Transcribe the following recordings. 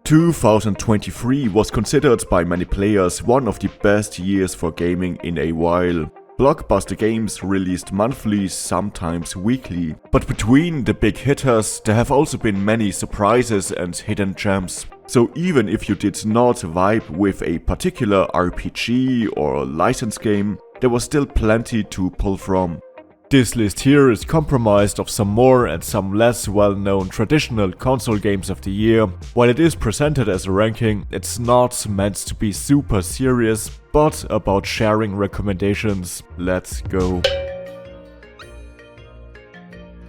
2023 was considered by many players one of the best years for gaming in a while. Blockbuster games released monthly, sometimes weekly, but between the big hitters there have also been many surprises and hidden gems. So even if you did not vibe with a particular RPG or license game, there was still plenty to pull from. This list here is comprised of some more and some less well-known traditional console games of the year. While it is presented as a ranking, it's not meant to be super serious, but about sharing recommendations. Let's go.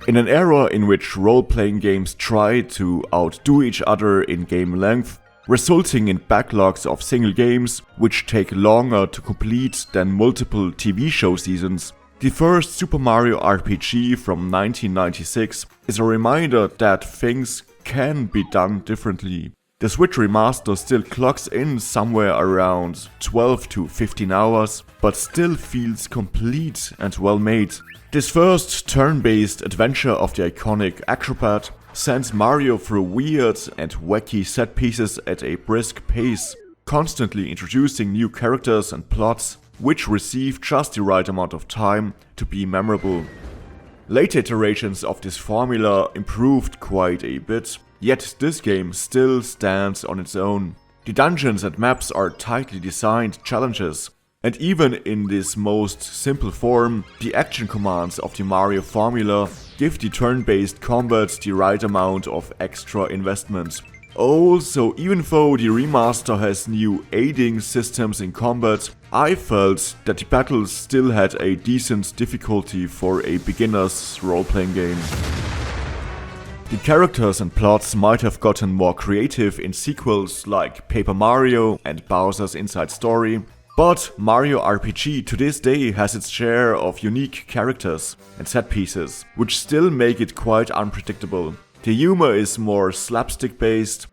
In an era in which role-playing games try to outdo each other in game length, resulting in backlogs of single games which take longer to complete than multiple TV show seasons, the first Super Mario RPG from 1996 is a reminder that things can be done differently. The Switch remaster still clocks in somewhere around 12 to 15 hours, but still feels complete and well made. This first turn-based adventure of the iconic Acrobat sends Mario through weird and wacky set pieces at a brisk pace, constantly introducing new characters and plots, which receive just the right amount of time to be memorable. Later iterations of this formula improved quite a bit, yet this game still stands on its own. The dungeons and maps are tightly designed challenges, and even in this most simple form, the action commands of the Mario formula give the turn-based combat the right amount of extra investment. Also, even though the remaster has new aiding systems in combat, I felt that the battles still had a decent difficulty for a beginner's role-playing game. The characters and plots might have gotten more creative in sequels like Paper Mario and Bowser's Inside Story, but Mario RPG to this day has its share of unique characters and set pieces, which still make it quite unpredictable. The humor is more slapstick based,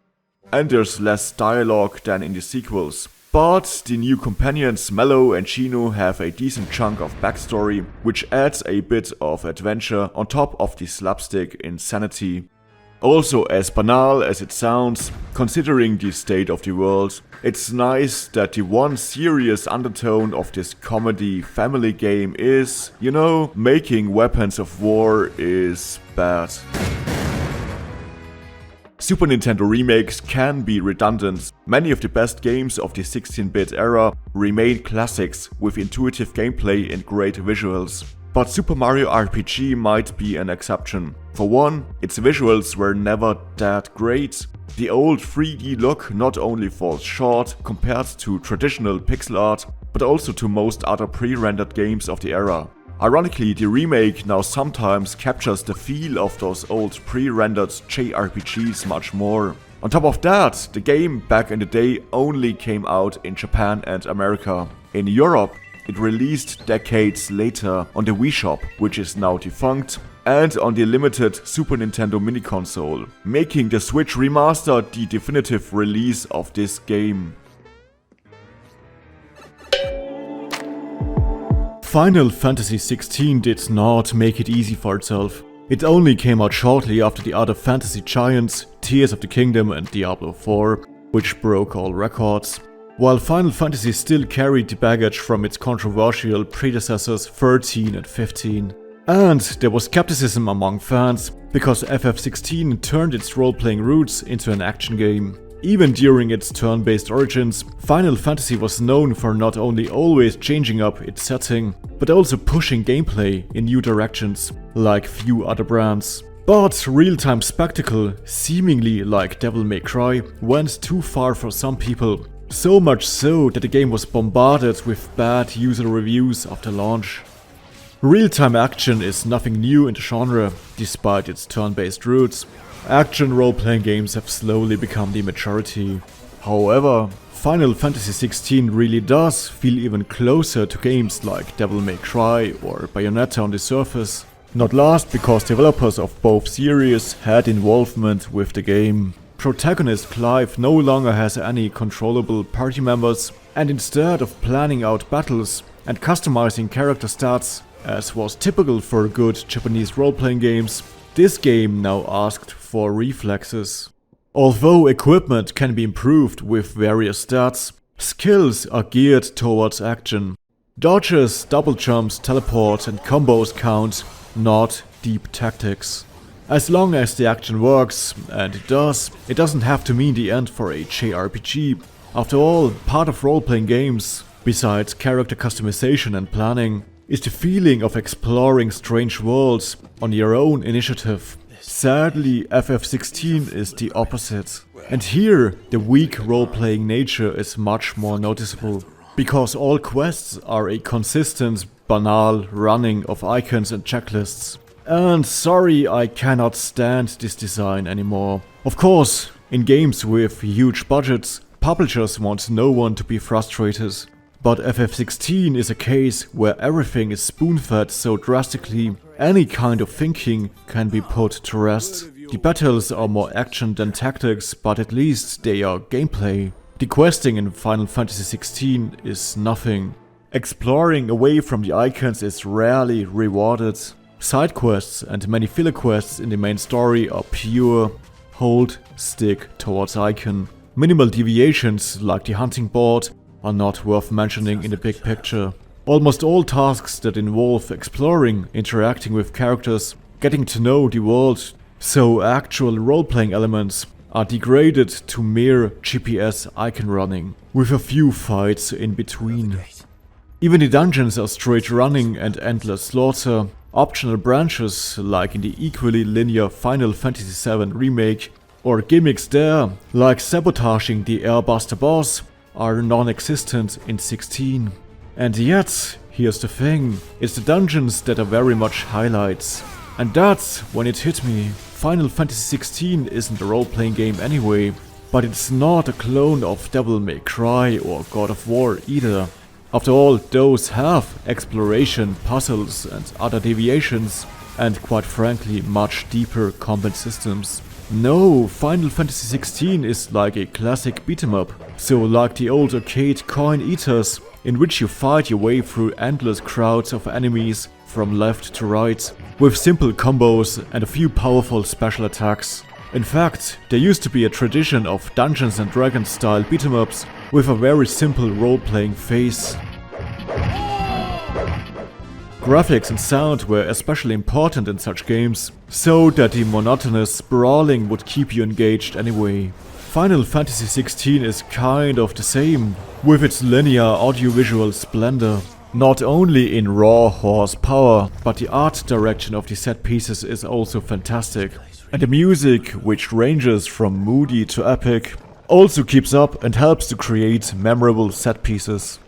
and there's less dialogue than in the sequels. But the new companions Mello and Chino have a decent chunk of backstory, which adds a bit of adventure on top of the slapstick insanity. Also, as banal as it sounds, considering the state of the world, it's nice that the one serious undertone of this comedy family game is, making weapons of war is bad. Super Nintendo remakes can be redundant. Many of the best games of the 16-bit era remain classics with intuitive gameplay and great visuals. But Super Mario RPG might be an exception. For one, its visuals were never that great. The old 3D look not only falls short compared to traditional pixel art, but also to most other pre-rendered games of the era. Ironically, the remake now sometimes captures the feel of those old pre-rendered JRPGs much more. On top of that, the game back in the day only came out in Japan and America. In Europe, it released decades later on the Wii Shop, which is now defunct, and on the limited Super Nintendo mini console, making the Switch remaster the definitive release of this game. Final Fantasy XVI did not make it easy for itself. It only came out shortly after the other fantasy giants, Tears of the Kingdom and Diablo IV, which broke all records. While Final Fantasy still carried the baggage from its controversial predecessors 13 and 15. And there was skepticism among fans, because FF16 turned its role-playing roots into an action game. Even during its turn-based origins, Final Fantasy was known for not only always changing up its setting, but also pushing gameplay in new directions, like few other brands. But real-time spectacle, seemingly like Devil May Cry, went too far for some people. So much so that the game was bombarded with bad user reviews after launch. Real-time action is nothing new in the genre, despite its turn-based roots. Action role-playing games have slowly become the majority. However, Final Fantasy XVI really does feel even closer to games like Devil May Cry or Bayonetta on the surface. Not last because developers of both series had involvement with the game. Protagonist Clive no longer has any controllable party members, and instead of planning out battles and customizing character stats, as was typical for good Japanese role-playing games, This game now asked for reflexes. Although equipment can be improved with various stats, skills are geared towards action. Dodges, double jumps, teleports and combos count, not deep tactics. As long as the action works, and it doesn't have to mean the end for a JRPG. After all, part of role-playing games, besides character customization and planning, is the feeling of exploring strange worlds on your own initiative. Sadly, FF16 is the opposite. And here, the weak role-playing nature is much more noticeable. Because all quests are a consistent, banal running of icons and checklists. And sorry, I cannot stand this design anymore. Of course, in games with huge budgets, publishers want no one to be frustrated. But FF16 is a case where everything is spoon-fed so drastically, any kind of thinking can be put to rest. The battles are more action than tactics, but at least they are gameplay. The questing in Final Fantasy XVI is nothing. Exploring away from the icons is rarely rewarded. Side quests and many filler quests in the main story are pure hold stick towards icon. Minimal deviations like the hunting board are not worth mentioning in the big picture. Almost all tasks that involve exploring, interacting with characters, getting to know the world, so actual role-playing elements, are degraded to mere GPS icon running, with a few fights in between. Even the dungeons are straight running and endless slaughter. Optional branches, like in the equally linear Final Fantasy VII Remake, or gimmicks there, like sabotaging the Airbuster boss, are non-existent in 16. And yet, here's the thing, it's the dungeons that are very much highlights. And that's when it hit me. Final Fantasy XVI isn't a role-playing game anyway, but it's not a clone of Devil May Cry or God of War either. After all, those have exploration, puzzles and other deviations, and quite frankly much deeper combat systems. No, Final Fantasy XVI is like a classic beat-em-up, so like the old arcade coin eaters, in which you fight your way through endless crowds of enemies from left to right, with simple combos and a few powerful special attacks. In fact, there used to be a tradition of Dungeons and Dragons style beat-em-ups with a very simple role-playing phase. Graphics and sound were especially important in such games, so that the monotonous brawling would keep you engaged anyway. Final Fantasy XVI is kind of the same, with its linear audiovisual splendor. Not only in raw horsepower, but the art direction of the set pieces is also fantastic. And the music, which ranges from moody to epic, also keeps up and helps to create memorable set pieces.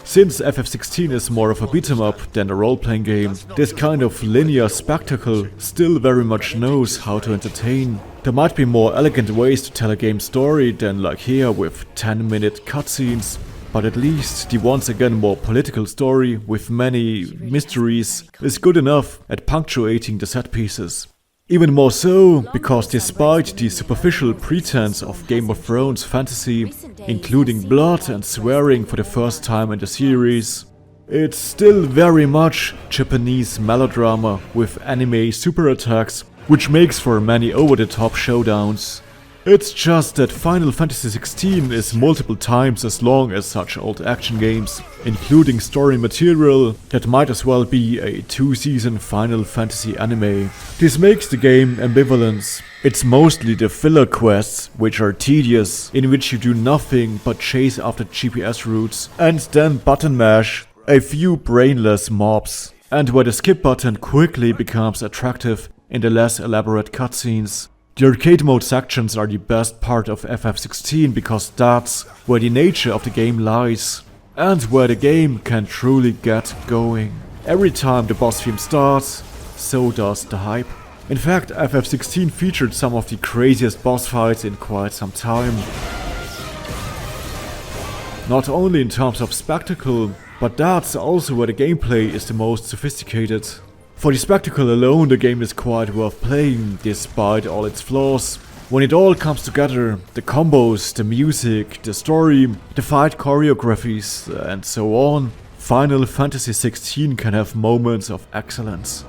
Since FF16 is more of a beat-em-up than a role-playing game, this kind of linear spectacle still very much knows how to entertain. There might be more elegant ways to tell a game story than like here with 10-minute cutscenes, but at least the once again more political story with many mysteries is good enough at punctuating the set pieces. Even more so, because despite the superficial pretense of Game of Thrones fantasy, including blood and swearing for the first time in the series, it's still very much Japanese melodrama with anime super attacks, which makes for many over-the-top showdowns. It's just that Final Fantasy XVI is multiple times as long as such old action games, including story material that might as well be a 2-season Final Fantasy anime. This makes the game ambivalent. It's mostly the filler quests, which are tedious, in which you do nothing but chase after GPS routes, and then button mash a few brainless mobs, and where the skip button quickly becomes attractive in the less elaborate cutscenes. The arcade mode sections are the best part of FF16 because that's where the nature of the game lies, and where the game can truly get going. Every time the boss theme starts, so does the hype. In fact, FF16 featured some of the craziest boss fights in quite some time. Not only in terms of spectacle, but that's also where the gameplay is the most sophisticated. For the spectacle alone, the game is quite worth playing, despite all its flaws. When it all comes together, the combos, the music, the story, the fight choreographies, and so on, Final Fantasy XVI can have moments of excellence.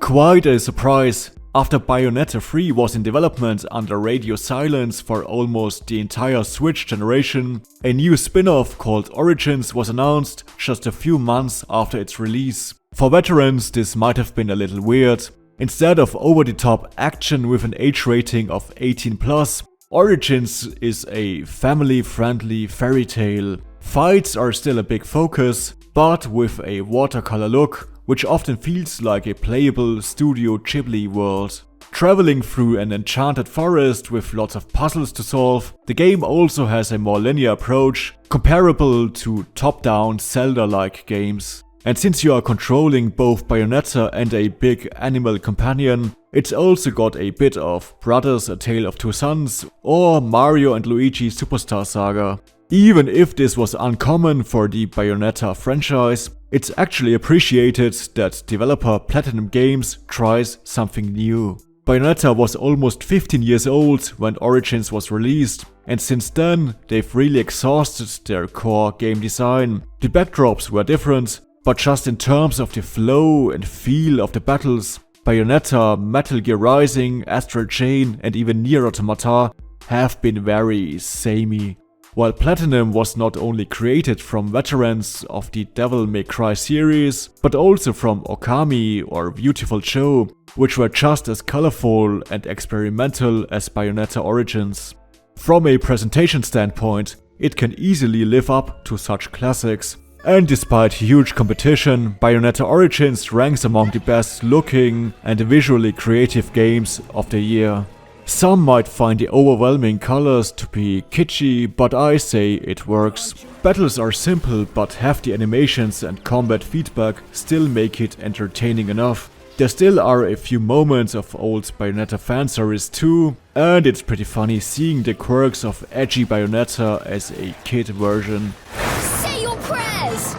Quite a surprise. After Bayonetta 3 was in development under radio silence for almost the entire Switch generation, a new spin-off called Origins was announced just a few months after its release. For veterans, this might have been a little weird. Instead of over-the-top action with an age rating of 18+, Origins is a family-friendly fairy tale. Fights are still a big focus, but with a watercolor look, which often feels like a playable Studio Ghibli world. Traveling through an enchanted forest with lots of puzzles to solve, the game also has a more linear approach, comparable to top-down Zelda-like games. And since you are controlling both Bayonetta and a big animal companion, it's also got a bit of Brothers: A Tale of Two Sons or Mario and Luigi Superstar Saga. Even if this was uncommon for the Bayonetta franchise, it's actually appreciated that developer Platinum Games tries something new. Bayonetta was almost 15 years old when Origins was released, and since then they've really exhausted their core game design. The backdrops were different, but just in terms of the flow and feel of the battles, Bayonetta, Metal Gear Rising, Astral Chain and even Nier Automata have been very samey. While Platinum was not only created from veterans of the Devil May Cry series, but also from Okami or Beautiful Joe, which were just as colorful and experimental as Bayonetta Origins. From a presentation standpoint, it can easily live up to such classics. And despite huge competition, Bayonetta Origins ranks among the best looking and visually creative games of the year. Some might find the overwhelming colors to be kitschy, but I say it works. Battles are simple, but hefty animations and combat feedback still make it entertaining enough. There still are a few moments of old Bayonetta fanservice too, and it's pretty funny seeing the quirks of edgy Bayonetta as a kid version. Say your prayers!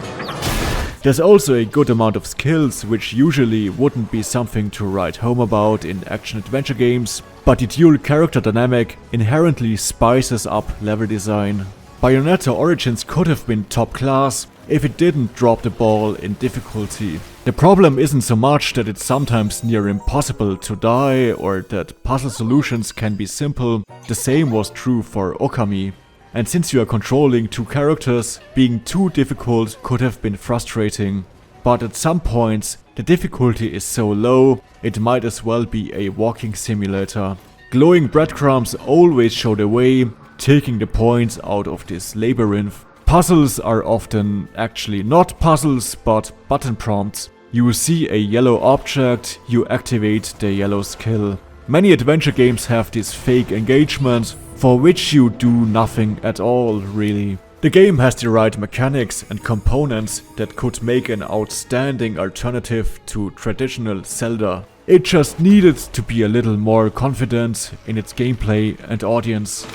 There's also a good amount of skills, which usually wouldn't be something to write home about in action-adventure games, but the dual character dynamic inherently spices up level design. Bayonetta Origins could have been top class if it didn't drop the ball in difficulty. The problem isn't so much that it's sometimes near impossible to die or that puzzle solutions can be simple, the same was true for Okami. And since you are controlling two characters, being too difficult could have been frustrating. But at some points, the difficulty is so low, it might as well be a walking simulator. Glowing breadcrumbs always show the way, taking the points out of this labyrinth. Puzzles are often actually not puzzles, but button prompts. You see a yellow object, you activate the yellow skill. Many adventure games have this fake engagement, for which you do nothing at all, really. The game has the right mechanics and components that could make an outstanding alternative to traditional Zelda. It just needed to be a little more confident in its gameplay and audience.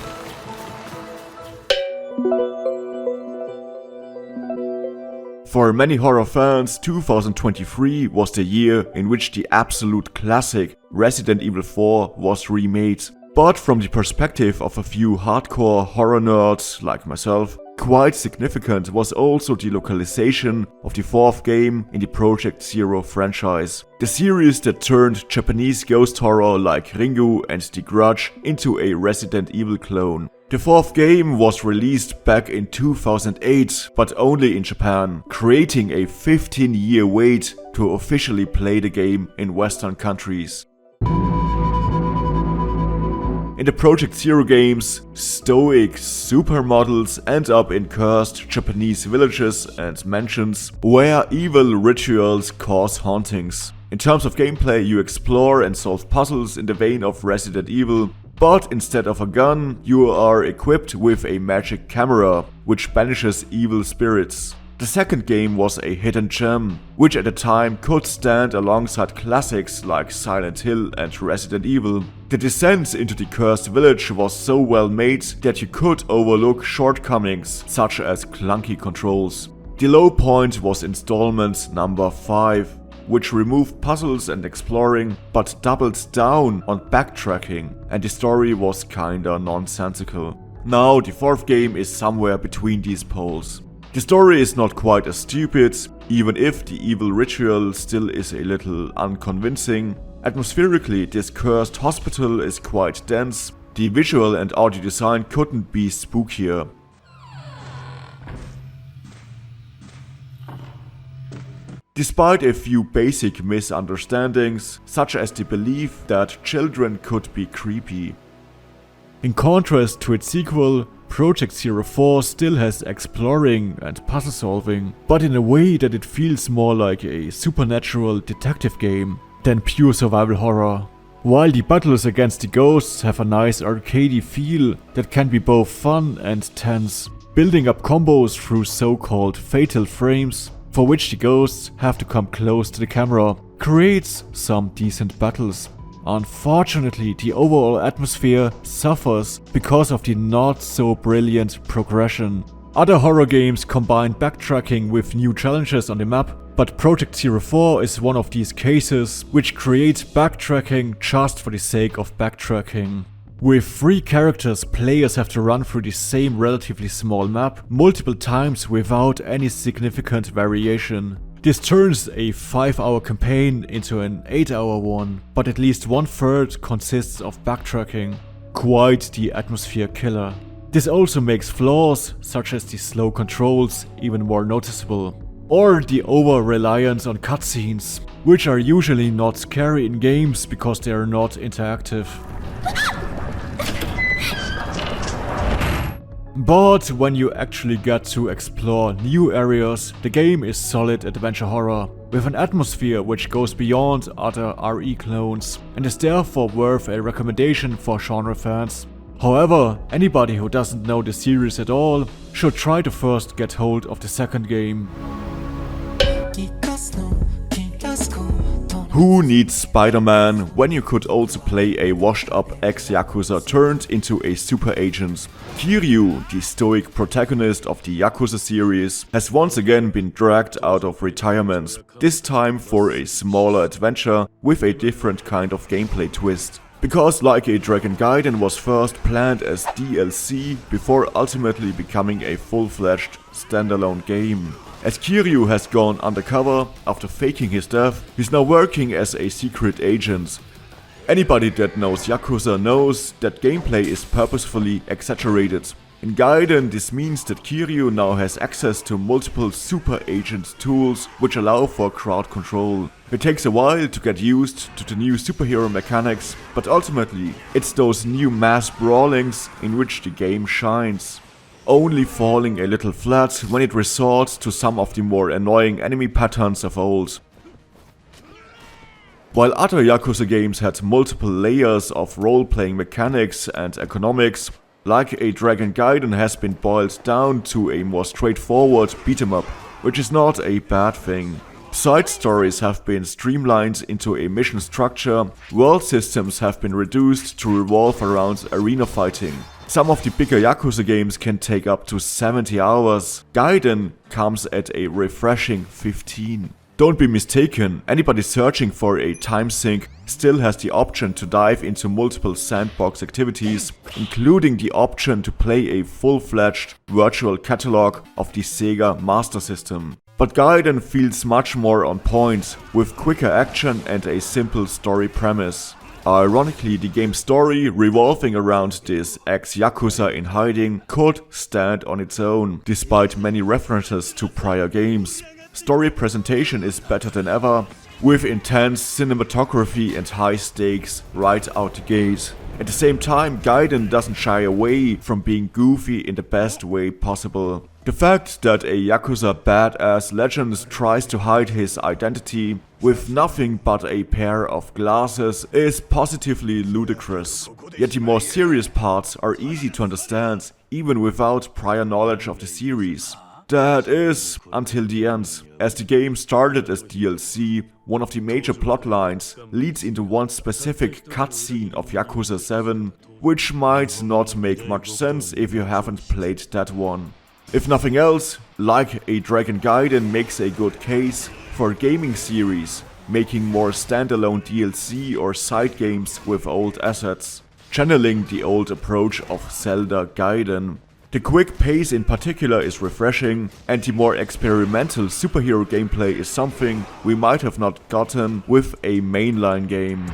For many horror fans, 2023 was the year in which the absolute classic Resident Evil 4 was remade. But from the perspective of a few hardcore horror nerds like myself, quite significant was also the localization of the fourth game in the Project Zero franchise. The series that turned Japanese ghost horror like Ringu and The Grudge into a Resident Evil clone. The fourth game was released back in 2008, but only in Japan, creating a 15-year wait to officially play the game in Western countries. In the Project Zero games, stoic supermodels end up in cursed Japanese villages and mansions where evil rituals cause hauntings. In terms of gameplay, you explore and solve puzzles in the vein of Resident Evil, but instead of a gun, you are equipped with a magic camera, which banishes evil spirits. The second game was a hidden gem, which at the time could stand alongside classics like Silent Hill and Resident Evil. The descent into the cursed village was so well made that you could overlook shortcomings such as clunky controls. The low point was installment number 5. which removed puzzles and exploring, but doubled down on backtracking, and the story was kinda nonsensical. Now the fourth game is somewhere between these poles. The story is not quite as stupid, even if the evil ritual still is a little unconvincing. Atmospherically, this cursed hospital is quite dense. The visual and audio design couldn't be spookier. Despite a few basic misunderstandings, such as the belief that children could be creepy. In contrast to its sequel, Project Zero 4 still has exploring and puzzle solving, but in a way that it feels more like a supernatural detective game than pure survival horror. While the battles against the ghosts have a nice arcadey feel that can be both fun and tense, building up combos through so-called fatal frames, for which the ghosts have to come close to the camera, creates some decent battles. Unfortunately, the overall atmosphere suffers because of the not so brilliant progression. Other horror games combine backtracking with new challenges on the map, but Project Zero 4 is one of these cases which creates backtracking just for the sake of backtracking. With 3 characters, players have to run through the same relatively small map multiple times without any significant variation. This turns a 5-hour campaign into an 8-hour one, but at least 1/3 consists of backtracking. Quite the atmosphere killer. This also makes flaws, such as the slow controls, even more noticeable. Or the over-reliance on cutscenes, which are usually not scary in games because they are not interactive. But when you actually get to explore new areas, the game is solid adventure horror, with an atmosphere which goes beyond other RE clones, and is therefore worth a recommendation for genre fans. However, anybody who doesn't know the series at all should try to first get hold of the second game. Who needs Spider-Man when you could also play a washed-up ex-Yakuza turned into a super agent? Kiryu, the stoic protagonist of the Yakuza series, has once again been dragged out of retirement, this time for a smaller adventure with a different kind of gameplay twist. Because Like a Dragon Gaiden was first planned as DLC before ultimately becoming a full-fledged standalone game. As Kiryu has gone undercover after faking his death, he's now working as a secret agent. Anybody that knows Yakuza knows that gameplay is purposefully exaggerated. In Gaiden, this means that Kiryu now has access to multiple super agent tools which allow for crowd control. It takes a while to get used to the new superhero mechanics, but ultimately it's those new mass brawlings in which the game shines. Only falling a little flat when it resorts to some of the more annoying enemy patterns of old. While other Yakuza games had multiple layers of role-playing mechanics and economics, Like a Dragon Gaiden has been boiled down to a more straightforward beat-em-up, which is not a bad thing. Side stories have been streamlined into a mission structure, world systems have been reduced to revolve around arena fighting. Some of the bigger Yakuza games can take up to 70 hours. Gaiden comes at a refreshing 15. Don't be mistaken, anybody searching for a time sink still has the option to dive into multiple sandbox activities, including the option to play a full-fledged virtual catalog of the Sega Master System. But Gaiden feels much more on point, with quicker action and a simple story premise. Ironically, the game's story, revolving around this ex-Yakuza in hiding, could stand on its own, despite many references to prior games. Story presentation is better than ever, with intense cinematography and high stakes right out the gate. At the same time, Gaiden doesn't shy away from being goofy in the best way possible. The fact that a Yakuza badass legend tries to hide his identity with nothing but a pair of glasses is positively ludicrous. Yet the more serious parts are easy to understand, even without prior knowledge of the series. That is, until the end. As the game started as DLC, one of the major plot lines leads into one specific cutscene of Yakuza 7, which might not make much sense if you haven't played that one. If nothing else, Like a Dragon Gaiden makes a good case for a gaming series making more standalone DLC or side games with old assets, channeling the old approach of Zelda Gaiden. The quick pace in particular is refreshing, and the more experimental superhero gameplay is something we might have not gotten with a mainline game.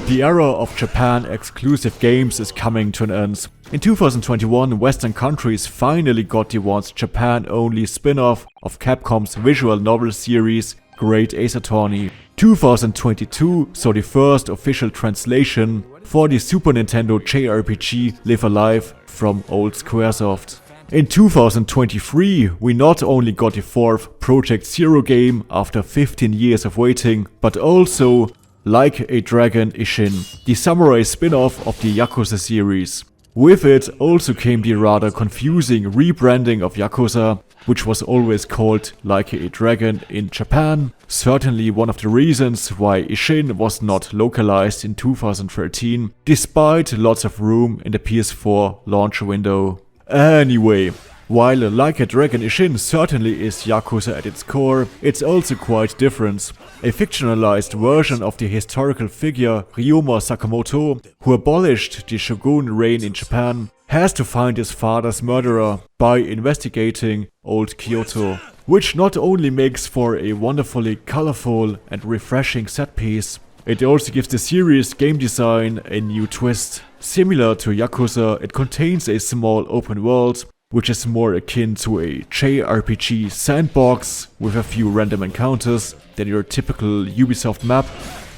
The era of Japan exclusive games is coming to an end. In 2021, Western countries finally got the once Japan-only spin-off of Capcom's visual novel series Great Ace Attorney. 2022 saw the first official translation for the Super Nintendo JRPG Live Alive from old Squaresoft. In 2023, we not only got the fourth Project Zero game after 15 years of waiting, but also Like a Dragon Ishin, the samurai spin-off of the Yakuza series. With it also came the rather confusing rebranding of Yakuza, which was always called Like a Dragon in Japan, certainly one of the reasons why Ishin was not localized in 2013, despite lots of room in the PS4 launch window. Anyway, while Like a Dragon Ishin certainly is Yakuza at its core, it's also quite different. A fictionalized version of the historical figure Ryoma Sakamoto, who abolished the shogun reign in Japan, has to find his father's murderer by investigating old Kyoto, which not only makes for a wonderfully colorful and refreshing set piece, it also gives the series' game design a new twist. Similar to Yakuza, it contains a small open world, which is more akin to a JRPG sandbox with a few random encounters than your typical Ubisoft map.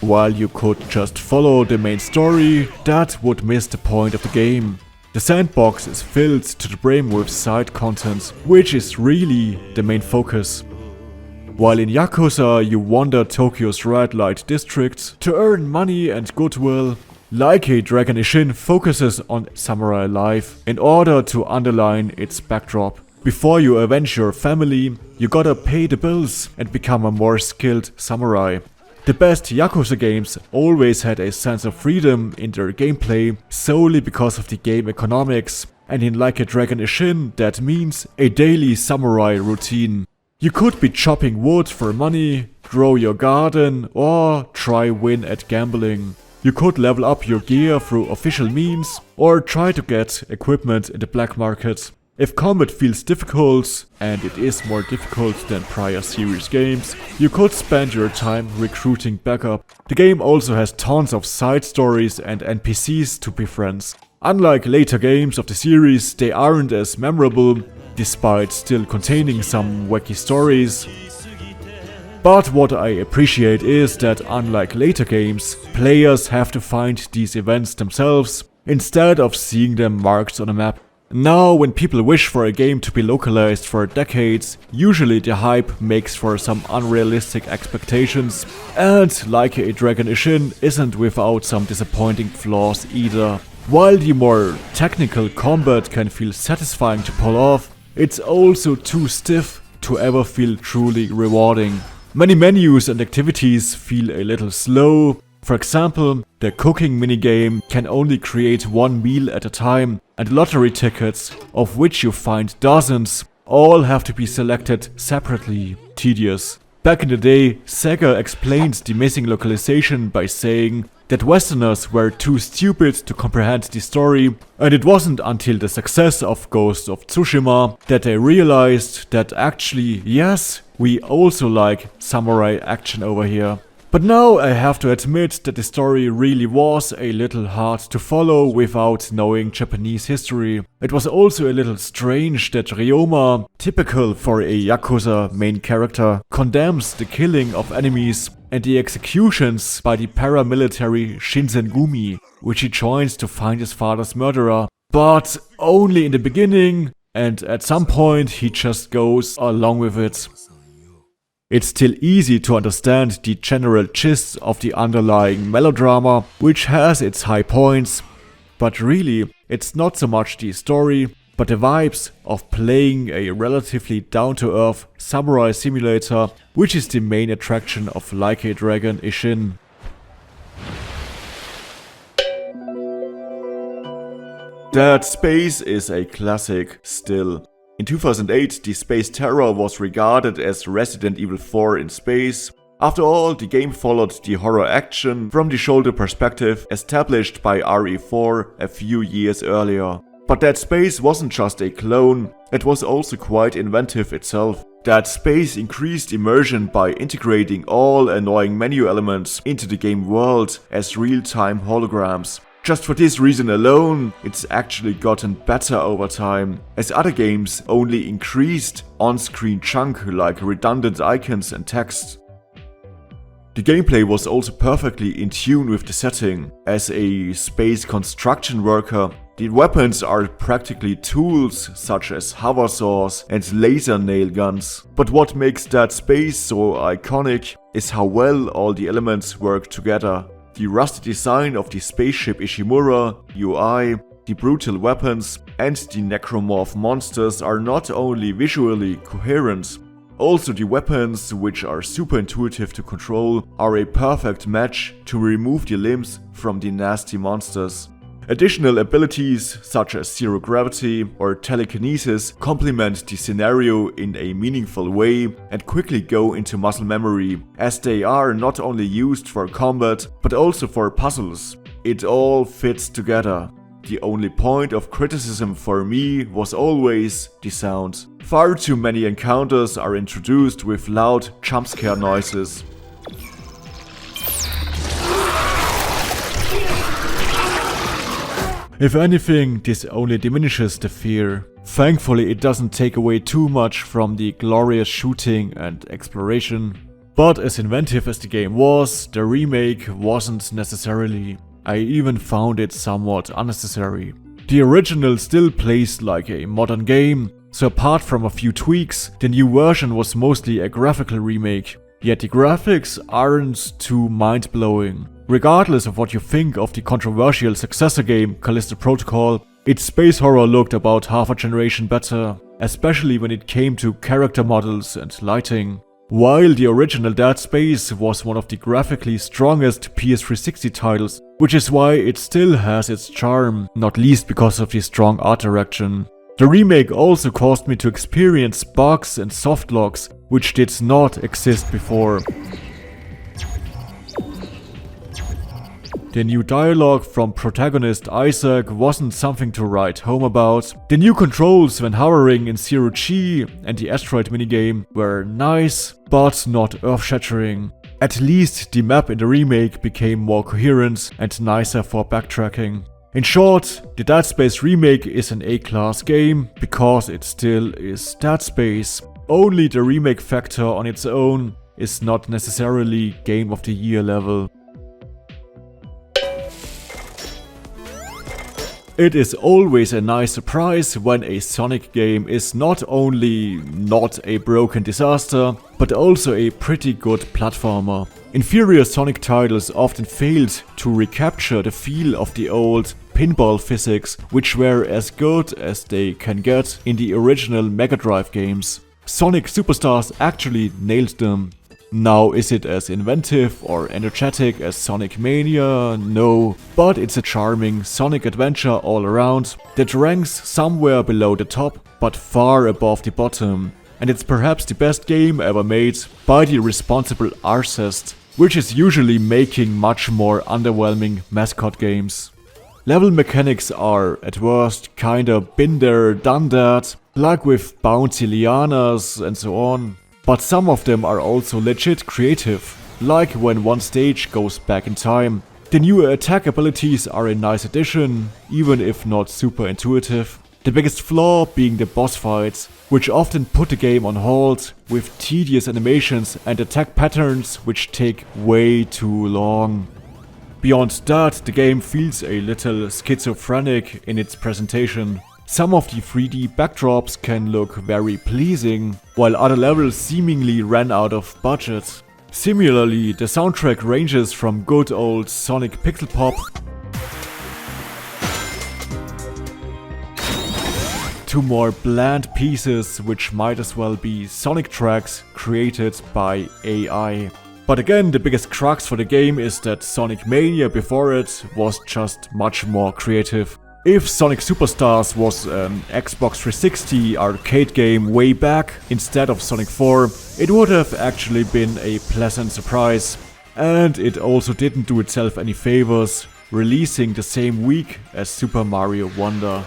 While you could just follow the main story, that would miss the point of the game. The sandbox is filled to the brim with side content, which is really the main focus. While in Yakuza you wander Tokyo's red light district to earn money and goodwill, Like a Dragon Ishin focuses on samurai life in order to underline its backdrop. Before you avenge your family, you gotta pay the bills and become a more skilled samurai. The best Yakuza games always had a sense of freedom in their gameplay solely because of the game economics, and in Like a Dragon Ishin that means a daily samurai routine. You could be chopping wood for money, grow your garden, or try win at gambling. You could level up your gear through official means, or try to get equipment in the black market. If combat feels difficult, and it is more difficult than prior series games, you could spend your time recruiting backup. The game also has tons of side stories and NPCs to befriend. Unlike later games of the series, they aren't as memorable, despite still containing some wacky stories. But what I appreciate is that unlike later games, players have to find these events themselves, instead of seeing them marked on a map. Now, when people wish for a game to be localized for decades, usually the hype makes for some unrealistic expectations, and Like a Dragon Ishin isn't without some disappointing flaws either. While the more technical combat can feel satisfying to pull off, it's also too stiff to ever feel truly rewarding. Many menus and activities feel a little slow. For example, the cooking minigame can only create one meal at a time, and lottery tickets, of which you find dozens, all have to be selected separately. Tedious. Back in the day, Sega explained the missing localization by saying that Westerners were too stupid to comprehend the story, and it wasn't until the success of Ghost of Tsushima that they realized that actually, yes, we also like samurai action over here. But now I have to admit that the story really was a little hard to follow without knowing Japanese history. It was also a little strange that Ryoma, typical for a Yakuza main character, condemns the killing of enemies and the executions by the paramilitary Shinsengumi, which he joins to find his father's murderer. But only in the beginning, and at some point he just goes along with it. It's still easy to understand the general gist of the underlying melodrama, which has its high points, but really, it's not so much the story, but the vibes of playing a relatively down-to-earth samurai simulator, which is the main attraction of Like a Dragon Ishin. Dead Space is a classic still. In 2008, the Space Terror was regarded as Resident Evil 4 in space. After all, the game followed the horror action from the shoulder perspective established by RE4 a few years earlier. But Dead Space wasn't just a clone, it was also quite inventive itself. Dead Space increased immersion by integrating all annoying menu elements into the game world as real-time holograms. Just for this reason alone, it's actually gotten better over time, as other games only increased on-screen junk like redundant icons and text. The gameplay was also perfectly in tune with the setting. As a space construction worker, the weapons are practically tools such as hover saws and laser nail guns. But what makes Dead Space so iconic is how well all the elements work together. The rusty design of the spaceship Ishimura, UI, the brutal weapons, and the necromorph monsters are not only visually coherent, also the weapons, which are super intuitive to control, are a perfect match to remove the limbs from the nasty monsters. Additional abilities such as zero gravity or telekinesis complement the scenario in a meaningful way and quickly go into muscle memory, as they are not only used for combat but also for puzzles. It all fits together. The only point of criticism for me was always the sound. Far too many encounters are introduced with loud jumpscare noises. If anything, this only diminishes the fear. Thankfully, it doesn't take away too much from the glorious shooting and exploration. But as inventive as the game was, the remake wasn't necessarily. I even found it somewhat unnecessary. The original still plays like a modern game, so apart from a few tweaks, the new version was mostly a graphical remake. Yet the graphics aren't too mind-blowing. Regardless of what you think of the controversial successor game Callisto Protocol, its space horror looked about half a generation better, especially when it came to character models and lighting. While the original Dead Space was one of the graphically strongest PS360 titles, which is why it still has its charm, not least because of the strong art direction. The remake also caused me to experience bugs and softlocks, which did not exist before. The new dialogue from protagonist Isaac wasn't something to write home about. The new controls when hovering in Zero G and the asteroid minigame were nice, but not earth-shattering. At least the map in the remake became more coherent and nicer for backtracking. In short, the Dead Space remake is an A-class game because it still is Dead Space. Only the remake factor on its own is not necessarily Game of the Year level. It is always a nice surprise when a Sonic game is not only not a broken disaster, but also a pretty good platformer. Inferior Sonic titles often failed to recapture the feel of the old pinball physics, which were as good as they can get in the original Mega Drive games. Sonic Superstars actually nailed them. Now, is it as inventive or energetic as Sonic Mania? No, but it's a charming Sonic adventure all around that ranks somewhere below the top, but far above the bottom. And it's perhaps the best game ever made by the responsible Arcest, which is usually making much more underwhelming mascot games. Level mechanics are, at worst, kinda been there, done that, like with bouncy lianas and so on. But some of them are also legit creative, like when one stage goes back in time. The new attack abilities are a nice addition, even if not super intuitive. The biggest flaw being the boss fights, which often put the game on hold, with tedious animations and attack patterns which take way too long. Beyond that, the game feels a little schizophrenic in its presentation. Some of the 3D backdrops can look very pleasing, while other levels seemingly ran out of budget. Similarly, the soundtrack ranges from good old Sonic Pixel Pop to more bland pieces which might as well be Sonic tracks created by AI. But again, the biggest crux for the game is that Sonic Mania before it was just much more creative. If Sonic Superstars was an Xbox 360 arcade game way back instead of Sonic 4, it would have actually been a pleasant surprise. And it also didn't do itself any favors, releasing the same week as Super Mario Wonder.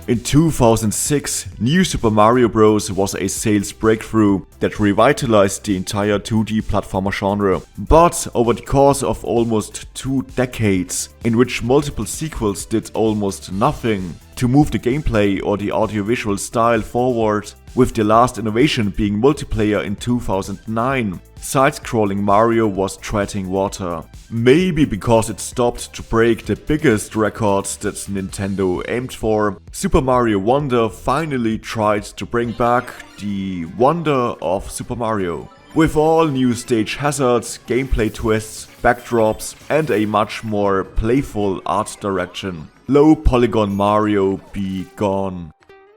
In 2006, New Super Mario Bros. Was a sales breakthrough that revitalized the entire 2D platformer genre. But over the course of almost 2 decades, in which multiple sequels did almost nothing to move the gameplay or the audiovisual style forward, with the last innovation being multiplayer in 2009, side-scrolling Mario was treading water. Maybe because it stopped to break the biggest records that Nintendo aimed for, Super Mario Wonder finally tried to bring back the wonder of Super Mario. With all new stage hazards, gameplay twists, backdrops, and a much more playful art direction. Low polygon Mario be gone.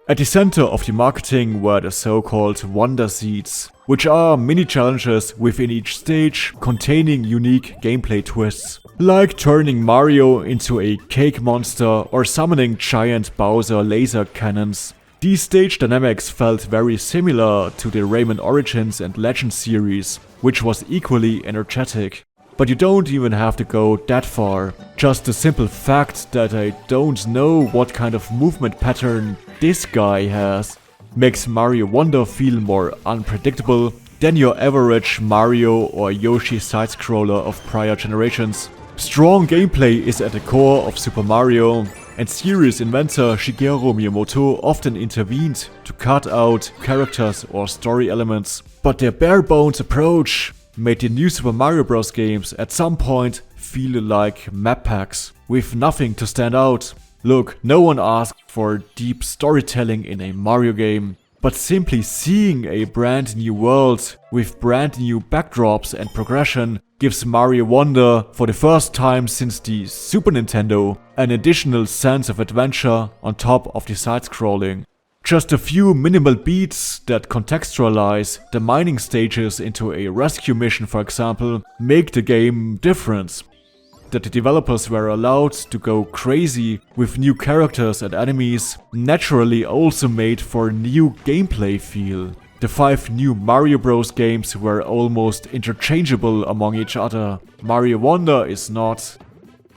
At the center of the marketing were the so-called Wonder Seeds, which are mini challenges within each stage containing unique gameplay twists, like turning Mario into a cake monster or summoning giant Bowser laser cannons. These stage dynamics felt very similar to the Rayman Origins and Legends series, which was equally energetic. But you don't even have to go that far. Just the simple fact that I don't know what kind of movement pattern this guy has makes Mario Wonder feel more unpredictable than your average Mario or Yoshi side-scroller of prior generations. Strong gameplay is at the core of Super Mario, and series inventor Shigeru Miyamoto often intervened to cut out characters or story elements. But their bare-bones approach made the new Super Mario Bros. Games at some point feel like map packs, with nothing to stand out. Look, no one asked for deep storytelling in a Mario game, but simply seeing a brand new world with brand new backdrops and progression gives Mario Wonder, for the first time since the Super Nintendo, an additional sense of adventure on top of the side-scrolling. Just a few minimal beats that contextualize the mining stages into a rescue mission, for example, make the game different. That the developers were allowed to go crazy with new characters and enemies naturally also made for new gameplay feel. The 5 new Mario Bros. Games were almost interchangeable among each other. Mario Wonder is not.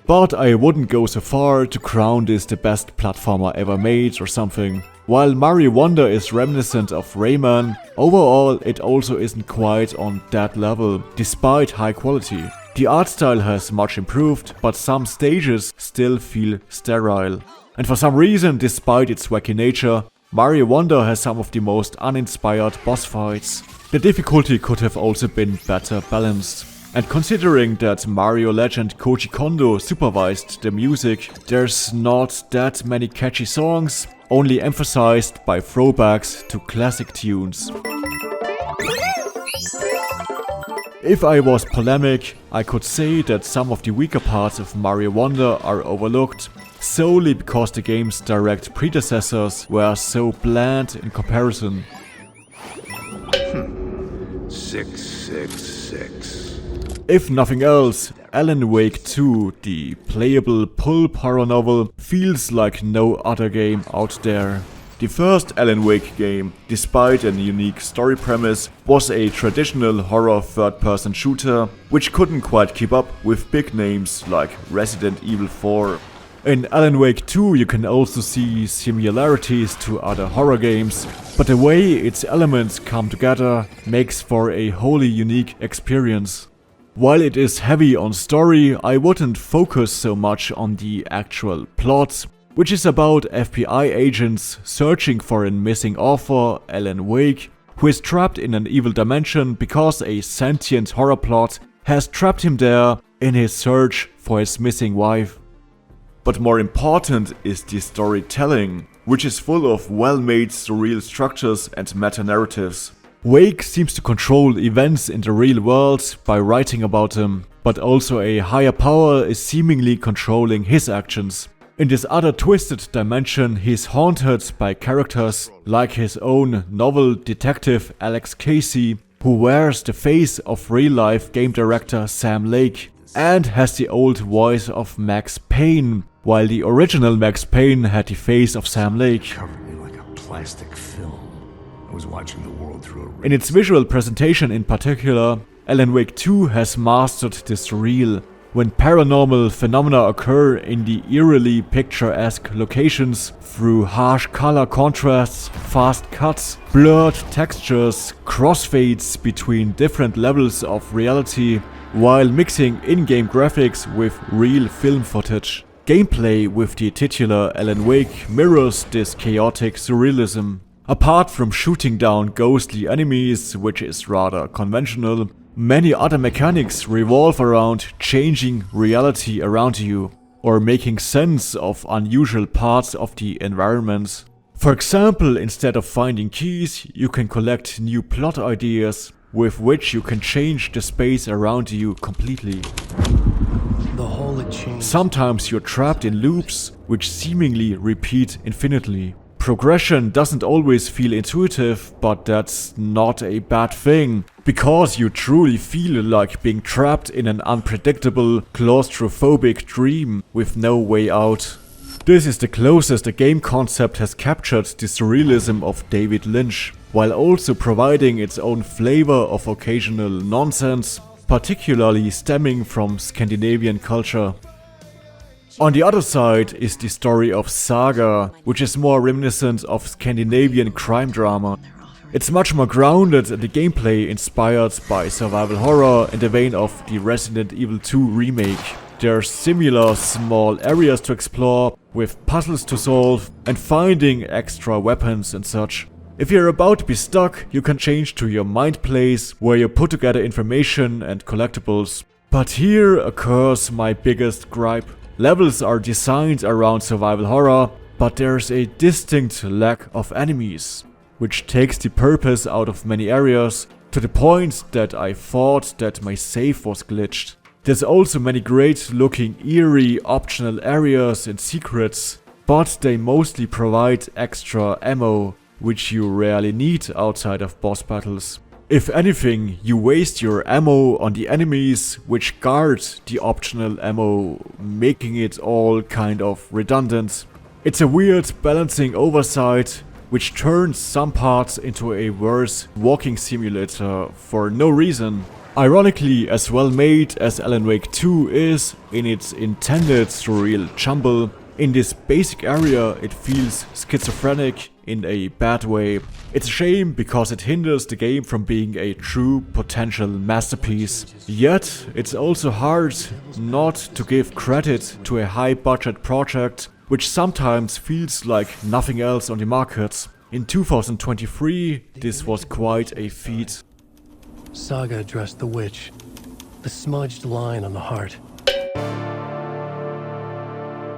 But I wouldn't go so far to crown this the best platformer ever made or something. While Mario Wonder is reminiscent of Rayman, overall it also isn't quite on that level, despite high quality. The art style has much improved, but some stages still feel sterile. And for some reason, despite its wacky nature, Mario Wonder has some of the most uninspired boss fights. The difficulty could have also been better balanced. And considering that Mario legend Koji Kondo supervised the music, there's not that many catchy songs, only emphasized by throwbacks to classic tunes. If I was polemic, I could say that some of the weaker parts of Mario Wonder are overlooked, solely because the game's direct predecessors were so bland in comparison. 666. If nothing else, Alan Wake 2, the playable pulp horror novel, feels like no other game out there. The first Alan Wake game, despite a unique story premise, was a traditional horror third-person shooter, which couldn't quite keep up with big names like Resident Evil 4. In Alan Wake 2 you can also see similarities to other horror games, but the way its elements come together makes for a wholly unique experience. While it is heavy on story, I wouldn't focus so much on the actual plot, which is about FBI agents searching for a missing author, Alan Wake, who is trapped in an evil dimension because a sentient horror plot has trapped him there in his search for his missing wife. But more important is the storytelling, which is full of well-made surreal structures and meta-narratives. Wake seems to control events in the real world by writing about them, but also a higher power is seemingly controlling his actions. In this other twisted dimension, he is haunted by characters like his own novel detective Alex Casey, who wears the face of real-life game director Sam Lake. and has the old voice of Max Payne, while the original Max Payne had the face of Sam Lake. Covered me like a plastic film. I was watching the world through a ring. In its visual presentation in particular, Alan Wake 2 has mastered this surreal. When paranormal phenomena occur in the eerily picturesque locations through harsh color contrasts, fast cuts, blurred textures, crossfades between different levels of reality, while mixing in-game graphics with real film footage. Gameplay with the titular Alan Wake mirrors this chaotic surrealism. Apart from shooting down ghostly enemies, which is rather conventional, many other mechanics revolve around changing reality around you, or making sense of unusual parts of the environment. For example, instead of finding keys, you can collect new plot ideas, with which you can change the space around you completely. The whole had changed. Sometimes you're trapped in loops, which seemingly repeat infinitely. Progression doesn't always feel intuitive, but that's not a bad thing, because you truly feel like being trapped in an unpredictable, claustrophobic dream with no way out. This is the closest a game concept has captured the surrealism of David Lynch, while also providing its own flavor of occasional nonsense, particularly stemming from Scandinavian culture. On the other side is the story of Saga, which is more reminiscent of Scandinavian crime drama. It's much more grounded and the gameplay inspired by survival horror in the vein of the Resident Evil 2 remake. There are similar small areas to explore, with puzzles to solve and finding extra weapons and such. If you're about to be stuck, you can change to your mind place, where you put together information and collectibles. But here occurs my biggest gripe. Levels are designed around survival horror, but there's a distinct lack of enemies, which takes the purpose out of many areas, to the point that I thought that my save was glitched. There's also many great looking eerie optional areas and secrets, but they mostly provide extra ammo, which you rarely need outside of boss battles. If anything, you waste your ammo on the enemies, which guard the optional ammo, making it all kind of redundant. It's a weird balancing oversight, which turns some parts into a worse walking simulator for no reason. Ironically, as well made as Alan Wake 2 is in its intended surreal jumble, in this basic area it feels schizophrenic in a bad way. It's a shame because it hinders the game from being a true potential masterpiece. Yet, it's also hard not to give credit to a high budget project which sometimes feels like nothing else on the market. In 2023, this was quite a feat. Saga addressed the witch, the smudged line on the heart.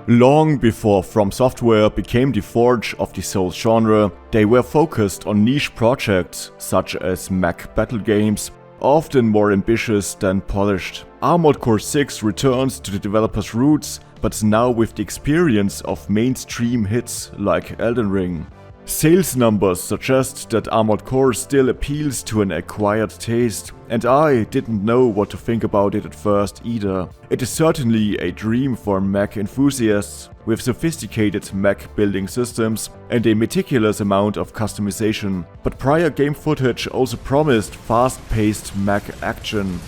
Long before From Software became the forge of the Souls genre, they were focused on niche projects such as mech battle games, often more ambitious than polished. Armored Core 6 returns to the developer's roots, but now with the experience of mainstream hits like Elden Ring. Sales numbers suggest that Armored Core still appeals to an acquired taste, and I didn't know what to think about it at first either. It is certainly a dream for mech enthusiasts, with sophisticated mech building systems and a meticulous amount of customization, but prior game footage also promised fast-paced mech action,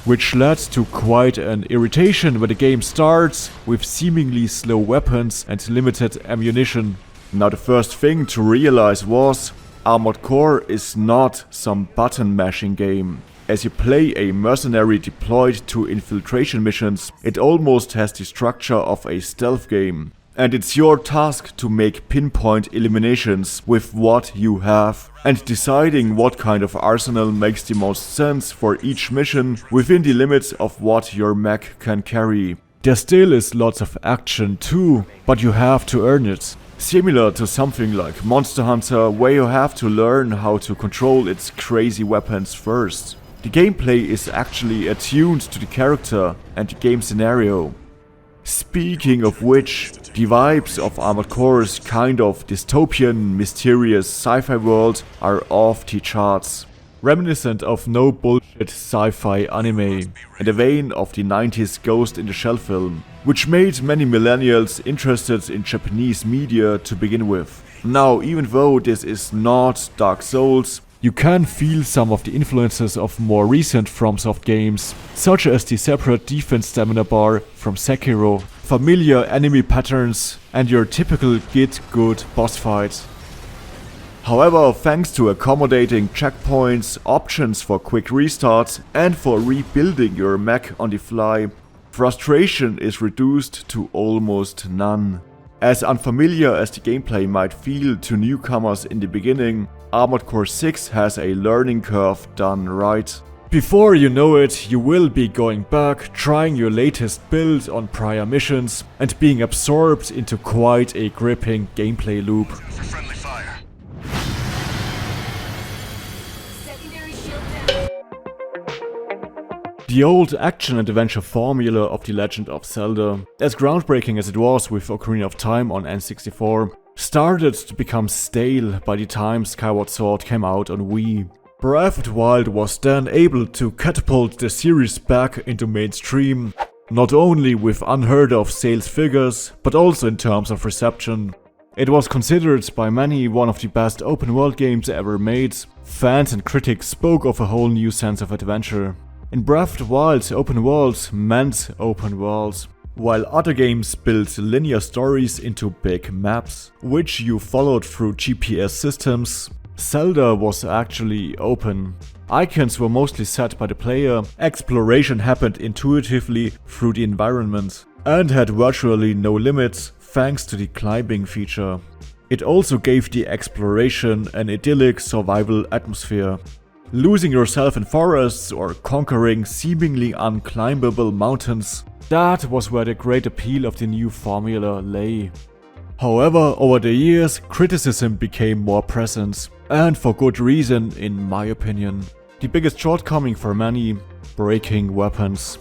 which led to quite an irritation when the game starts with seemingly slow weapons and limited ammunition. Now the first thing to realize was, Armored Core is not some button mashing game. As you play a mercenary deployed to infiltration missions, it almost has the structure of a stealth game. And it's your task to make pinpoint eliminations with what you have, and deciding what kind of arsenal makes the most sense for each mission within the limits of what your mech can carry. There still is lots of action too, but you have to earn it. Similar to something like Monster Hunter, where you have to learn how to control its crazy weapons first. The gameplay is actually attuned to the character and the game scenario. Speaking of which, the vibes of Armored Core's kind of dystopian, mysterious sci-fi world are off the charts. reminiscent of no bullshit sci-fi anime, in the vein of the 90s Ghost in the Shell film, which made many millennials interested in Japanese media to begin with. Now, even though this is not Dark Souls, you can feel some of the influences of more recent FromSoft games, such as the separate defense stamina bar from Sekiro, familiar enemy patterns, and your typical get good boss fight. However, thanks to accommodating checkpoints, options for quick restarts, and for rebuilding your mech on the fly, frustration is reduced to almost none. As unfamiliar as the gameplay might feel to newcomers in the beginning, Armored Core 6 has a learning curve done right. Before you know it, you will be going back, trying your latest build on prior missions, and being absorbed into quite a gripping gameplay loop. For friendly fire. Secondary shield down. The old action and adventure formula of The Legend of Zelda, as groundbreaking as it was with Ocarina of Time on N64, started to become stale by the time Skyward Sword came out on Wii. Breath of the Wild was then able to catapult the series back into mainstream, not only with unheard of sales figures, but also in terms of reception. It was considered by many one of the best open world games ever made. Fans and critics spoke of a whole new sense of adventure. In Breath of the Wild, open world meant open world, while other games built linear stories into big maps, which you followed through GPS systems. Zelda was actually open. Icons were mostly set by the player, exploration happened intuitively through the environment, and had virtually no limits thanks to the climbing feature. It also gave the exploration an idyllic survival atmosphere. Losing yourself in forests or conquering seemingly unclimbable mountains, that was where the great appeal of the new formula lay. However, over the years, criticism became more present, and for good reason in my opinion. The biggest shortcoming for many: breaking weapons.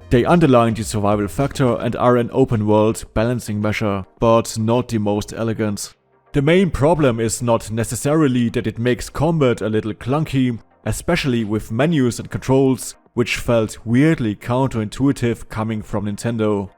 They underline the survival factor and are an open world balancing measure, but not the most elegant. The main problem is not necessarily that it makes combat a little clunky, especially with menus and controls, which felt weirdly counterintuitive coming from Nintendo.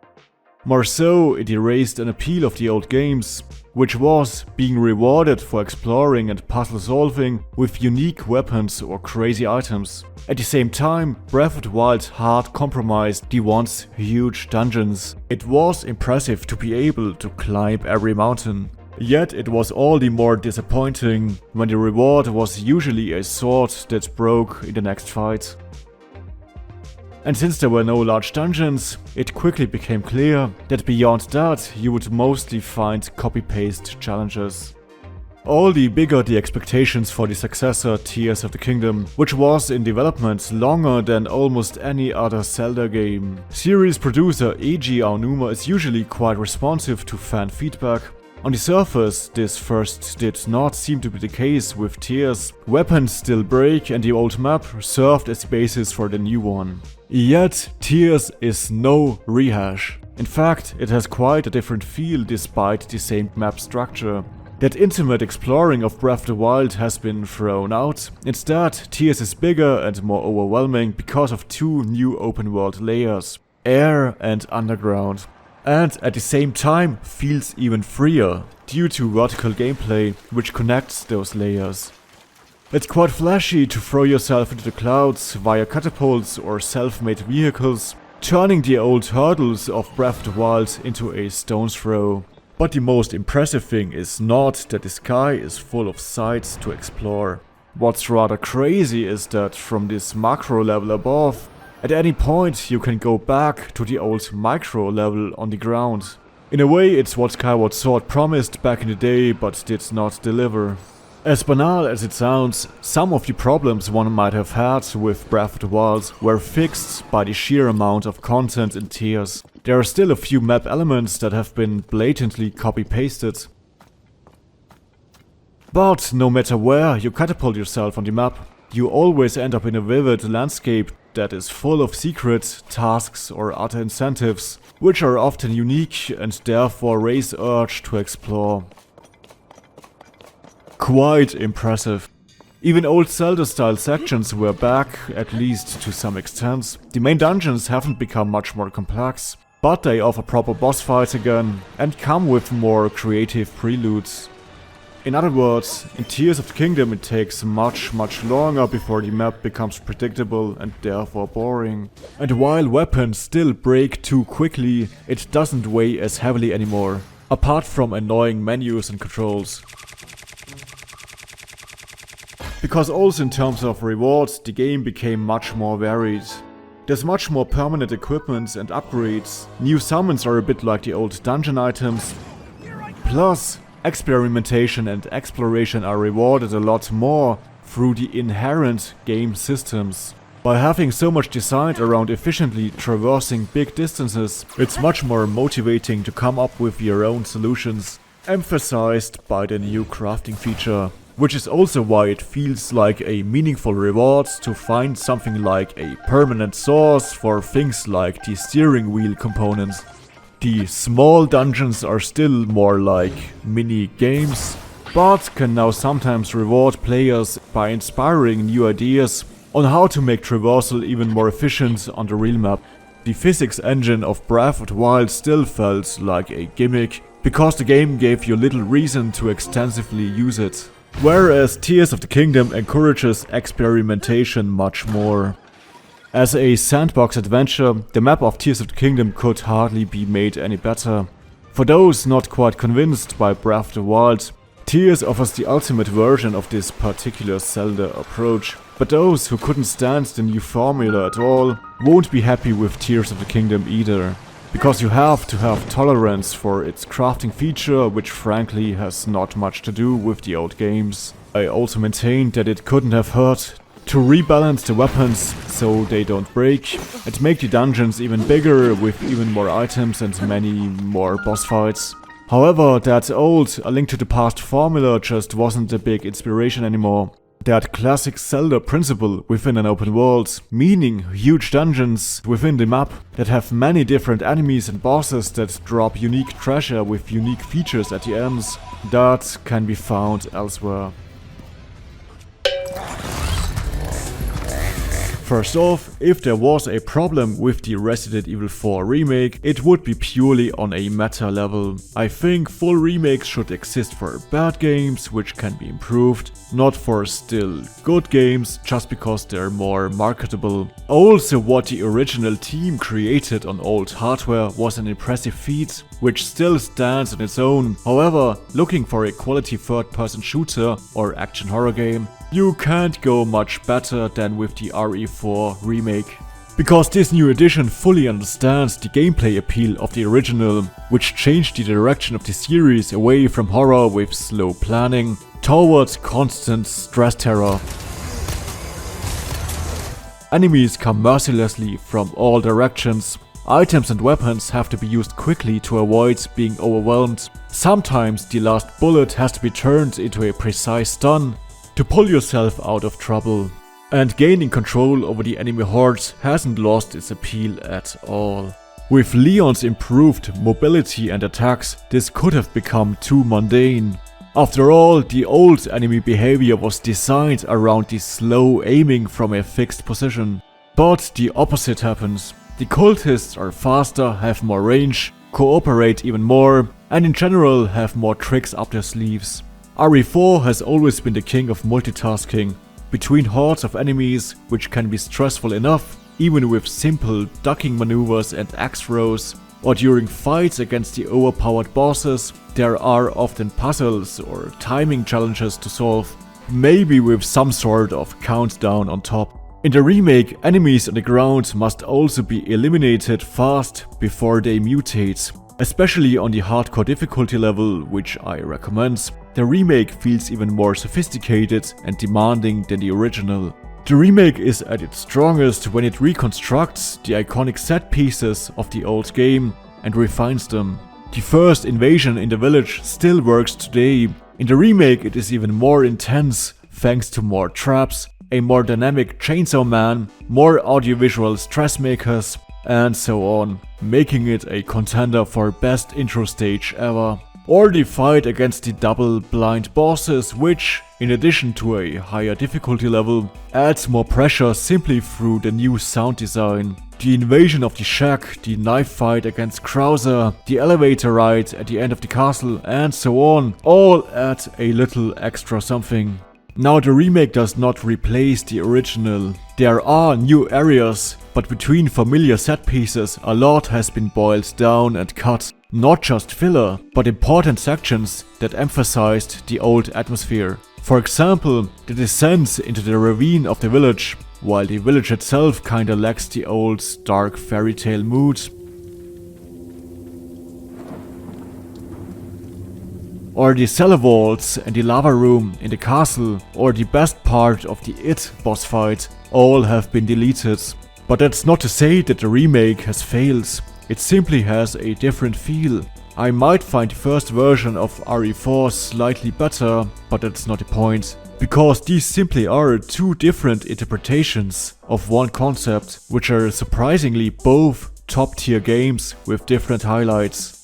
More so, it erased an appeal of the old games, which was being rewarded for exploring and puzzle solving with unique weapons or crazy items. At the same time, Breath of the Wild hard compromised the once huge dungeons. It was impressive to be able to climb every mountain. Yet it was all the more disappointing when the reward was usually a sword that broke in the next fight. And since there were no large dungeons, it quickly became clear that beyond that you would mostly find copy-paste challenges. All the bigger the expectations for the successor Tears of the Kingdom, which was in development longer than almost any other Zelda game. Series producer Eiji Aonuma is usually quite responsive to fan feedback. On the surface, this first did not seem to be the case with Tears. Weapons still break and the old map served as the basis for the new one. Yet, Tears is no rehash. In fact, it has quite a different feel despite the same map structure. That intimate exploring of Breath of the Wild has been thrown out. Instead, Tears is bigger and more overwhelming because of two new open world layers: air and underground. And at the same time feels even freer, due to vertical gameplay which connects those layers. It's quite flashy to throw yourself into the clouds via catapults or self-made vehicles, turning the old hurdles of Breath of the Wild into a stone's throw. But the most impressive thing is not that the sky is full of sights to explore. What's rather crazy is that from this macro level above, at any point you can go back to the old micro level on the ground. In a way, it's what Skyward Sword promised back in the day but did not deliver. As banal as it sounds, some of the problems one might have had with Breath of the Wild were fixed by the sheer amount of content in Tears. There are still a few map elements that have been blatantly copy-pasted. But no matter where you catapult yourself on the map, you always end up in a vivid landscape that is full of secrets, tasks or other incentives, which are often unique and therefore raise urge to explore. Quite impressive. Even old Zelda-style sections were back, at least to some extent. The main dungeons haven't become much more complex, but they offer proper boss fights again, and come with more creative preludes. In other words, in Tears of the Kingdom it takes much longer before the map becomes predictable and therefore boring. And while weapons still break too quickly, it doesn't weigh as heavily anymore, apart from annoying menus and controls. Because also in terms of rewards, the game became much more varied. There's much more permanent equipment and upgrades, new summons are a bit like the old dungeon items, plus experimentation and exploration are rewarded a lot more through the inherent game systems. By having so much designed around efficiently traversing big distances, it's much more motivating to come up with your own solutions, emphasized by the new crafting feature. Which is also why it feels like a meaningful reward to find something like a permanent source for things like the steering wheel components. The small dungeons are still more like mini games, but can now sometimes reward players by inspiring new ideas on how to make traversal even more efficient on the real map. The physics engine of Breath of the Wild still felt like a gimmick, because the game gave you little reason to extensively use it. Whereas Tears of the Kingdom encourages experimentation much more. As a sandbox adventure, the map of Tears of the Kingdom could hardly be made any better. For those not quite convinced by Breath of the Wild, Tears offers the ultimate version of this particular Zelda approach. But those who couldn't stand the new formula at all won't be happy with Tears of the Kingdom either. Because you have to have tolerance for its crafting feature, which frankly has not much to do with the old games. I also maintained that it couldn't have hurt to rebalance the weapons so they don't break, and make the dungeons even bigger with even more items and many more boss fights. However, that old A Link to the Past formula just wasn't a big inspiration anymore. That classic Zelda principle within an open world, meaning huge dungeons within the map that have many different enemies and bosses that drop unique treasure with unique features at the ends, that can be found elsewhere. First off, if there was a problem with the Resident Evil 4 remake, it would be purely on a meta level. I think full remakes should exist for bad games, which can be improved, not for still good games just because they're more marketable. Also, what the original team created on old hardware was an impressive feat, which still stands on its own. However, looking for a quality third-person shooter or action horror game, you can't go much better than with the RE4 remake. Because this new edition fully understands the gameplay appeal of the original, which changed the direction of the series away from horror with slow planning towards constant stress terror. Enemies come mercilessly from all directions. Items and weapons have to be used quickly to avoid being overwhelmed. Sometimes the last bullet has to be turned into a precise stun to pull yourself out of trouble. And gaining control over the enemy hordes hasn't lost its appeal at all. With Leon's improved mobility and attacks, this could have become too mundane. After all, the old enemy behavior was designed around the slow aiming from a fixed position. But the opposite happens. The cultists are faster, have more range, cooperate even more, and in general have more tricks up their sleeves. RE4 has always been the king of multitasking, between hordes of enemies, which can be stressful enough, even with simple ducking maneuvers and axe throws, or during fights against the overpowered bosses, there are often puzzles or timing challenges to solve, maybe with some sort of countdown on top. In the remake, enemies on the ground must also be eliminated fast before they mutate, especially on the hardcore difficulty level, which I recommend. The remake feels even more sophisticated and demanding than the original. The remake is at its strongest when it reconstructs the iconic set pieces of the old game and refines them. The first invasion in the village still works today. In the remake it is even more intense thanks to more traps, a more dynamic Chainsaw Man, more audiovisual stress makers, and so on, making it a contender for best intro stage ever. or the fight against the double blind bosses, which, in addition to a higher difficulty level, adds more pressure simply through the new sound design. The invasion of the shack, the knife fight against Krauser, the elevator ride at the end of the castle, and so on, all add a little extra something. Now, the remake does not replace the original. There are new areas, but between familiar set pieces a lot has been boiled down and cut. Not just filler, but important sections that emphasized the old atmosphere. For example, the descent into the ravine of the village, while the village itself kinda lacks the old dark fairy tale mood. Or the cellar vaults and the lava room in the castle, or the best part of the It boss fight, all have been deleted. But that's not to say that the remake has failed, it simply has a different feel. I might find the first version of RE4 slightly better, but that's not the point. Because these simply are two different interpretations of one concept, which are surprisingly both top tier games with different highlights.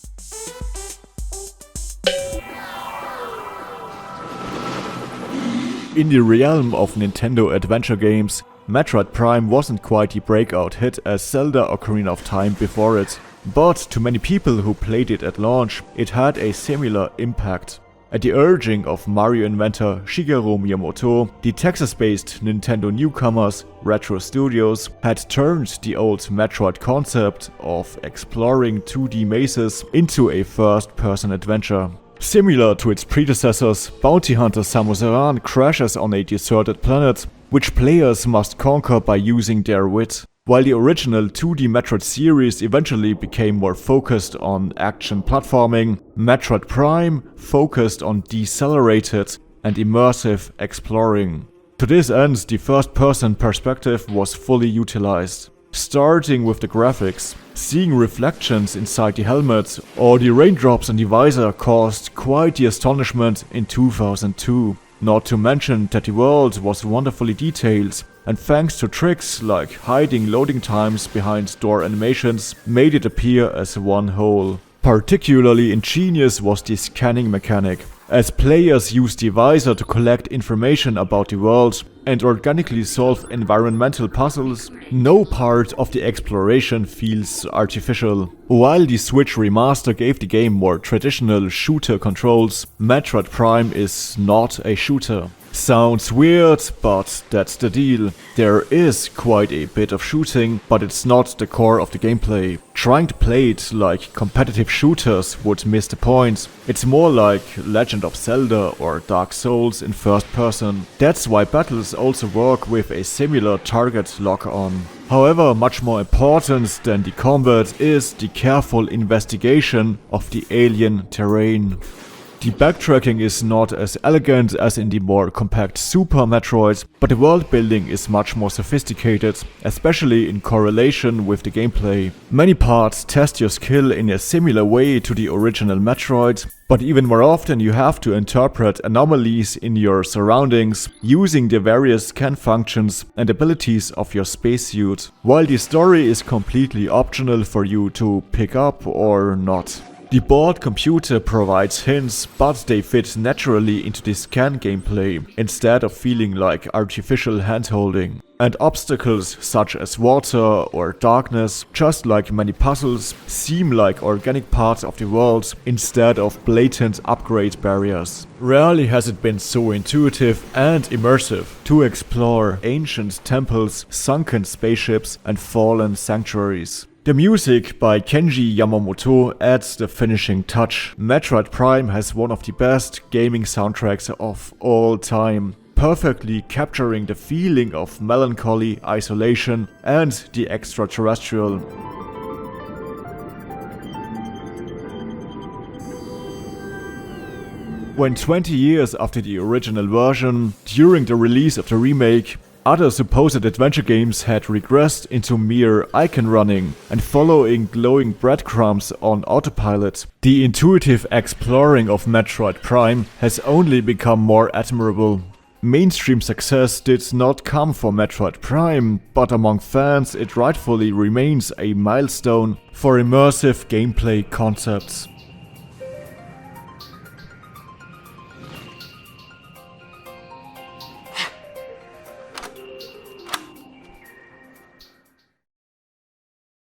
In the realm of Nintendo adventure games, Metroid Prime wasn't quite the breakout hit as Zelda Ocarina of Time before it, but to many people who played it at launch, it had a similar impact. At the urging of Mario inventor Shigeru Miyamoto, the Texas-based Nintendo newcomers Retro Studios had turned the old Metroid concept of exploring 2D mazes into a first-person adventure. Similar to its predecessors, bounty hunter Samus Aran crashes on a deserted planet, which players must conquer by using their wit. While the original 2D Metroid series eventually became more focused on action platforming, Metroid Prime focused on decelerated and immersive exploring. To this end, the first-person perspective was fully utilized. Starting with the graphics, seeing reflections inside the helmet or the raindrops on the visor caused quite the astonishment in 2002. Not to mention that the world was wonderfully detailed, and thanks to tricks like hiding loading times behind door animations, made it appear as one whole. Particularly ingenious was the scanning mechanic, as players used the visor to collect information about the world and organically solve environmental puzzles. No part of the exploration feels artificial. While the Switch remaster gave the game more traditional shooter controls, Metroid Prime is not a shooter. Sounds weird, but that's the deal. There is quite a bit of shooting, but it's not the core of the gameplay. Trying to play it like competitive shooters would miss the point. It's more like Legend of Zelda or Dark Souls in first person. That's why battles also work with a similar target lock-on. However, much more important than the combat is the careful investigation of the alien terrain. The backtracking is not as elegant as in the more compact Super Metroid, but the world building is much more sophisticated, especially in correlation with the gameplay. Many parts test your skill in a similar way to the original Metroid, but even more often you have to interpret anomalies in your surroundings using the various scan functions and abilities of your spacesuit, while the story is completely optional for you to pick up or not. The board computer provides hints, but they fit naturally into the scan gameplay, instead of feeling like artificial handholding. And obstacles such as water or darkness, just like many puzzles, seem like organic parts of the world instead of blatant upgrade barriers. Rarely has it been so intuitive and immersive to explore ancient temples, sunken spaceships and fallen sanctuaries. The music by Kenji Yamamoto adds the finishing touch. Metroid Prime has one of the best gaming soundtracks of all time, perfectly capturing the feeling of melancholy, isolation, and the extraterrestrial. When 20 years after the original version, during the release of the remake, other supposed adventure games had regressed into mere icon running and following glowing breadcrumbs on autopilot, the intuitive exploring of Metroid Prime has only become more admirable. Mainstream success did not come for Metroid Prime, but among fans it rightfully remains a milestone for immersive gameplay concepts.